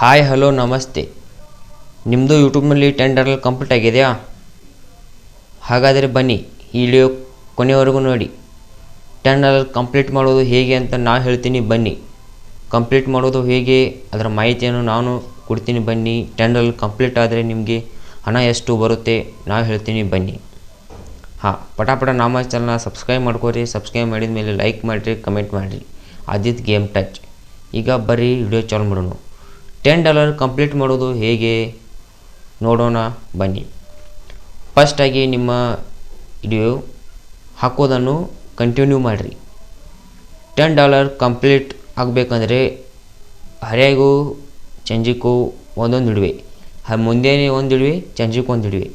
Hi hello ನಮಸ್ತೆ. ನಿಮ್ಮದು ಯೂಟ್ಯೂಬ್ನಲ್ಲಿ $10 ಕಂಪ್ಲೀಟ್ ಆಗಿದೆಯಾ? ಹಾಗಾದರೆ ಬನ್ನಿ ಈ ವಿಡಿಯೋ ಕೊನೆಯವರೆಗೂ ನೋಡಿ. $10 ಕಂಪ್ಲೀಟ್ ಮಾಡೋದು ಹೇಗೆ ಅಂತ ನಾನು ಹೇಳ್ತೀನಿ ಬನ್ನಿ. ಕಂಪ್ಲೀಟ್ ಮಾಡೋದು ಹೇಗೆ ಅದರ ಮಾಹಿತಿಯನ್ನು ನಾನು ಕೊಡ್ತೀನಿ ಬನ್ನಿ. $10 ಕಂಪ್ಲೀಟ್ ಆದರೆ ನಿಮಗೆ ಹಣ ಎಷ್ಟು ಬರುತ್ತೆ ನಾನು ಹೇಳ್ತೀನಿ ಬನ್ನಿ. ಪಟಾಪಟ ನಮ್ಮ ಚಾನಲ್ನ ಸಬ್ಸ್ಕ್ರೈಬ್ ಮಾಡ್ಕೊರಿ. ಸಬ್ಸ್ಕ್ರೈಬ್ ಮಾಡಿದ ಮೇಲೆ ಲೈಕ್ ಮಾಡಿರಿ, ಕಮೆಂಟ್ ಮಾಡಿರಿ. Aditya game touch. ಈಗ ಬರ್ರಿ ವಿಡಿಯೋ ಚಾಲು ಮಾಡೋಣ. $10 ಕಂಪ್ಲೀಟ್ ಮಾಡೋದು ಹೇಗೆ ನೋಡೋಣ ಬನ್ನಿ. ಫಸ್ಟಾಗಿ ನಿಮ್ಮ ವಿಡಿಯೋ ಹಾಕೋದನ್ನು ಕಂಟಿನ್ಯೂ ಮಾಡಿರಿ. $10 ಕಂಪ್ಲೀಟ್ ಆಗಬೇಕಂದ್ರೆ ಹರಿಯಾಗೂ ಚಂಜಿಗೂ ಒಂದೊಂದು ಇಡುವೆ, ಮುಂದೆನೇ ಒಂದು ಇಡುವೆ, ಚಂಜಿಗೂ ಒಂದು ಇಡುವೆ.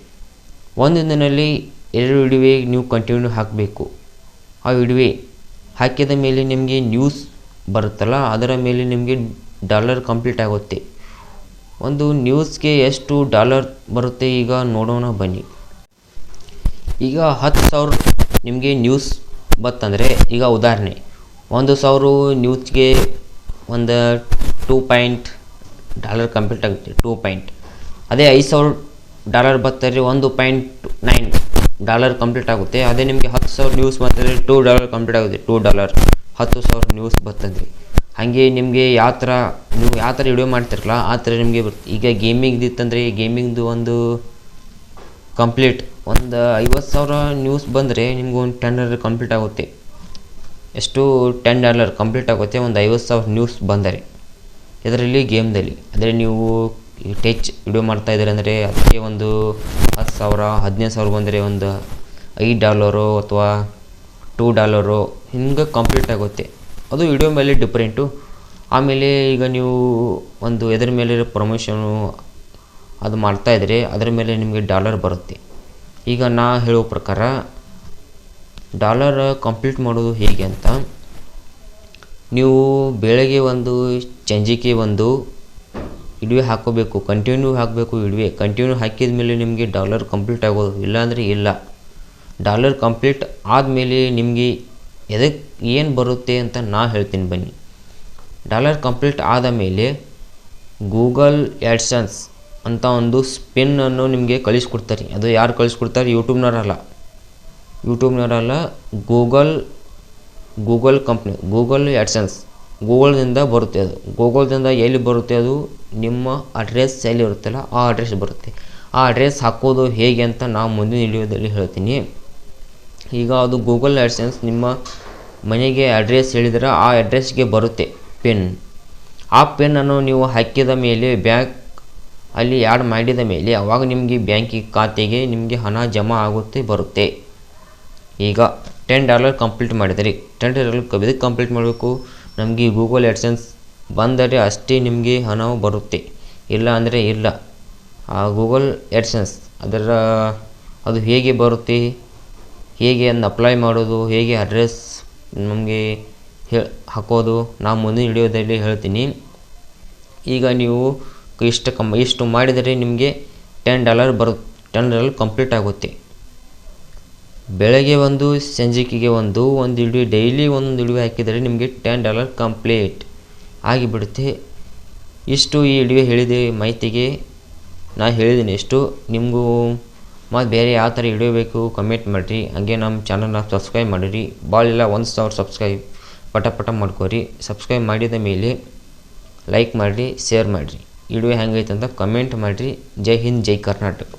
ಒಂದು ದಿನಲ್ಲಿ 2 ಇಡುವೆ ನೀವು ಕಂಟಿನ್ಯೂ ಹಾಕಬೇಕು. ಆ ಇಡುವೆ ಹಾಕಿದ ಮೇಲೆ ನಿಮಗೆ ನ್ಯೂಸ್ ಬರುತ್ತಲ್ಲ, ಅದರ ಮೇಲೆ ನಿಮಗೆ $1 ಕಂಪ್ಲೀಟ್ ಆಗುತ್ತೆ. ಒಂದು ನ್ಯೂಸ್ಗೆ ಎಷ್ಟು $1 ಬರುತ್ತೆ ಈಗ ನೋಡೋಣ ಬನ್ನಿ. ಈಗ 10,000 ನಿಮಗೆ ನ್ಯೂಸ್ ಬತ್ತಂದರೆ, ಈಗ ಉದಾಹರಣೆ $1,000 ನ್ಯೂಸ್ಗೆ ಒಂದು $2 ಕಂಪ್ಲೀಟ್ ಆಗುತ್ತೆ. 2 ಪಾಯಿಂಟ್. ಅದೇ $5,000 ಬರ್ತರೆ $1.9 ಕಂಪ್ಲೀಟ್ ಆಗುತ್ತೆ. ಅದೇ ನಿಮಗೆ 10,000 ನ್ಯೂಸ್ ಬಂದರೆ $2 ಕಂಪ್ಲೀಟ್ ಆಗುತ್ತೆ. $2 10,000 ನ್ಯೂಸ್ ಬರ್ತಂದ್ರೆ. ಹಾಗೆ ನಿಮಗೆ ಯಾವ ಥರ ವಿಡಿಯೋ ಮಾಡ್ತಿರಲ್ಲ ಆ ಥರ ನಿಮಗೆ ಬರುತ್ತೆ. ಈಗ ಗೇಮಿಂಗ್ದು ಇತ್ತಂದರೆ ಗೇಮಿಂಗ್ದು ಒಂದು ಕಂಪ್ಲೀಟ್ ಒಂದು 50,000 ನ್ಯೂಸ್ ಬಂದರೆ ನಿಮ್ಗೆ ಒಂದು $10 ಕಂಪ್ಲೀಟ್ ಆಗುತ್ತೆ. ಎಷ್ಟು $10 ಕಂಪ್ಲೀಟ್ ಆಗುತ್ತೆ ಒಂದು 50,000 ನ್ಯೂಸ್ ಬಂದರೆ ಇದರಲ್ಲಿ ಗೇಮ್ದಲ್ಲಿ. ಆದರೆ ನೀವು ಟಚ್ ವಿಡಿಯೋ ಮಾಡ್ತಾಯಿದ್ದಾರೆ ಅಂದರೆ ಅದಕ್ಕೆ ಒಂದು 10,000 15,000 ಬಂದರೆ ಒಂದು $5 ಅಥವಾ $2 ಹಿಂಗೆ ಕಂಪ್ಲೀಟ್ ಆಗುತ್ತೆ. ಅದು ವಿಡಿಯೋ ಮೇಲೆ ಡಿಫ್ರೆಂಟು. ಆಮೇಲೆ ಈಗ ನೀವು ಒಂದು ಎದ್ರ ಮೇಲೆ ಪ್ರಮೋಷನು ಅದು ಮಾಡ್ತಾಯಿದ್ರೆ ಅದರ ಮೇಲೆ ನಿಮಗೆ $1 ಬರುತ್ತೆ. ಈಗ ನಾ ಹೇಳೋ ಪ್ರಕಾರ $1 ಕಂಪ್ಲೀಟ್ ಮಾಡೋದು ಹೇಗೆ ಅಂತ, ನೀವು ಬೆಳಗ್ಗೆ ಒಂದು ಸಂಜೆಗೆ ಒಂದು ಇಡುವೆ ಹಾಕೋಬೇಕು. ಕಂಟಿನ್ಯೂ ಹಾಕಬೇಕು. ಇಡುವೆ ಕಂಟಿನ್ಯೂ ಹಾಕಿದ ಮೇಲೆ ನಿಮಗೆ $1 ಕಂಪ್ಲೀಟ್ ಆಗೋದು, ಇಲ್ಲಾಂದರೆ ಇಲ್ಲ. $1 ಕಂಪ್ಲೀಟ್ ಆದಮೇಲೆ ನಿಮಗೆ ಎದಕ್ಕೆ ಏನು ಬರುತ್ತೆ ಅಂತ ನಾ ಹೇಳ್ತೀನಿ ಬನ್ನಿ. $1 ಕಂಪ್ಲೀಟ್ ಆದ ಮೇಲೆ ಗೂಗಲ್ ಆ್ಯಡ್ಸೆನ್ಸ್ ಅಂತ ಒಂದು ಸ್ಪಿನ್ನನ್ನು ನಿಮಗೆ ಕಳಿಸ್ಕೊಡ್ತಾರೆ. ಅದು ಯಾರು ಕಳಿಸ್ಕೊಡ್ತಾರೆ? ಯೂಟ್ಯೂಬ್ನವರಲ್ಲ. ಗೂಗಲ್ ಕಂಪ್ನಿ, ಗೂಗಲ್ ಆ್ಯಡ್ಸೆನ್ಸ್ ಗೂಗಲ್ದಿಂದ ಬರುತ್ತೆ. ಅದು ಗೂಗಲ್ದಿಂದ ಎಲ್ಲಿ ಬರುತ್ತೆ? ಅದು ನಿಮ್ಮ ಅಡ್ರೆಸ್ ಎಲ್ಲಿ ಇರುತ್ತಲ್ಲ ಆ ಅಡ್ರೆಸ್ ಬರುತ್ತೆ. ಆ ಅಡ್ರೆಸ್ ಹಾಕೋದು ಹೇಗೆ ಅಂತ ನಾವು ಮುಂದಿನ ವಿಡಿಯೋದಲ್ಲಿ ಹೇಳ್ತೀನಿ. ಈಗ ಅದು ಗೂಗಲ್ ಆ್ಯಡ್ಸೆನ್ಸ್ ನಿಮ್ಮ ಮನೆಗೆ ಅಡ್ರೆಸ್ ಹೇಳಿದರೆ ಆ ಅಡ್ರೆಸ್ಗೆ ಬರುತ್ತೆ ಪಿನ್. ಆ ಪಿನ್ನನ್ನು ನೀವು ಹಾಕಿದ ಮೇಲೆ ಬ್ಯಾಂಕ್ ಅಲ್ಲಿ ಆ್ಯಡ್ ಮಾಡಿದ ಮೇಲೆ ಆವಾಗ ನಿಮಗೆ ಬ್ಯಾಂಕಿಗೆ ಖಾತೆಗೆ ನಿಮಗೆ ಹಣ ಜಮಾ ಆಗುತ್ತೆ, ಬರುತ್ತೆ. ಈಗ $10 ಕಂಪ್ಲೀಟ್ ಮಾಡಿದರೆ $10 ಕಂಪ್ಲೀಟ್ ಮಾಡಬೇಕು. ನಮಗೆ ಗೂಗಲ್ ಆ್ಯಡ್ಸೆನ್ಸ್ ಬಂದರೆ ಅಷ್ಟೇ ನಿಮಗೆ ಹಣ ಬರುತ್ತೆ, ಇಲ್ಲ ಅಂದರೆ ಇಲ್ಲ. ಆ ಗೂಗಲ್ ಆ್ಯಡ್ಸೆನ್ಸ್ ಅದು ಹೇಗೆ ಬರುತ್ತೆ, ಹೇಗೆ ಅದನ್ನ ಅಪ್ಲೈ ಮಾಡೋದು, ಹೇಗೆ ಅಡ್ರೆಸ್ ನಮಗೆ ಹಾಕೋದು ನಾವು ಮುಂದಿನ ವಿಡಿಯೋದಲ್ಲಿ ಹೇಳ್ತೀನಿ. ಈಗ ನೀವು ಇಷ್ಟು ಮಾಡಿದರೆ ನಿಮಗೆ $10 $10 ಕಂಪ್ಲೀಟ್ ಆಗುತ್ತೆ. ಬೆಳಗ್ಗೆ ಒಂದು ಸಂಜೆಗೆ ಒಂದು ಇಡುವೆ, ಡೈಲಿ ಒಂದೊಂದು ಇಡುವೆ ಹಾಕಿದರೆ ನಿಮಗೆ $10 ಕಂಪ್ಲೀಟ್ ಆಗಿಬಿಡುತ್ತೆ. ಇಷ್ಟು ಈ ವಿಡಿಯೋ ಹೇಳಿದೆ ಮಾಹಿತಿಗೆ ನಾ ಹೇಳಿದ್ದೀನಿ. ಇಷ್ಟು ನಿಮಗೂ ಮತ್ತು ಬೇರೆ ಯಾವ ಥರ ವಿಡಿಯೋ ಬೇಕು ಕಮೆಂಟ್ ಮಾಡಿರಿ. ಹಾಗೆ ನಮ್ಮ ಚಾನಲ್ನ ಸಬ್ಸ್ಕ್ರೈಬ್ ಮಾಡಿರಿ. ಭಾಳಿಲ್ಲ 1,000 ಸಬ್ಸ್ಕ್ರೈಬ್ ಪಟ ಮಾಡ್ಕೊರಿ. ಸಬ್ಸ್ಕ್ರೈಬ್ ಮಾಡಿದ ಮೇಲೆ ಲೈಕ್ ಮಾಡಿರಿ, ಶೇರ್ ಮಾಡಿರಿ. ವಿಡಿಯೋ ಹೆಂಗೈತೆ ಅಂತ ಕಮೆಂಟ್ ಮಾಡಿರಿ. ಜೈ ಹಿಂದ್, ಜೈ ಕರ್ನಾಟಕ.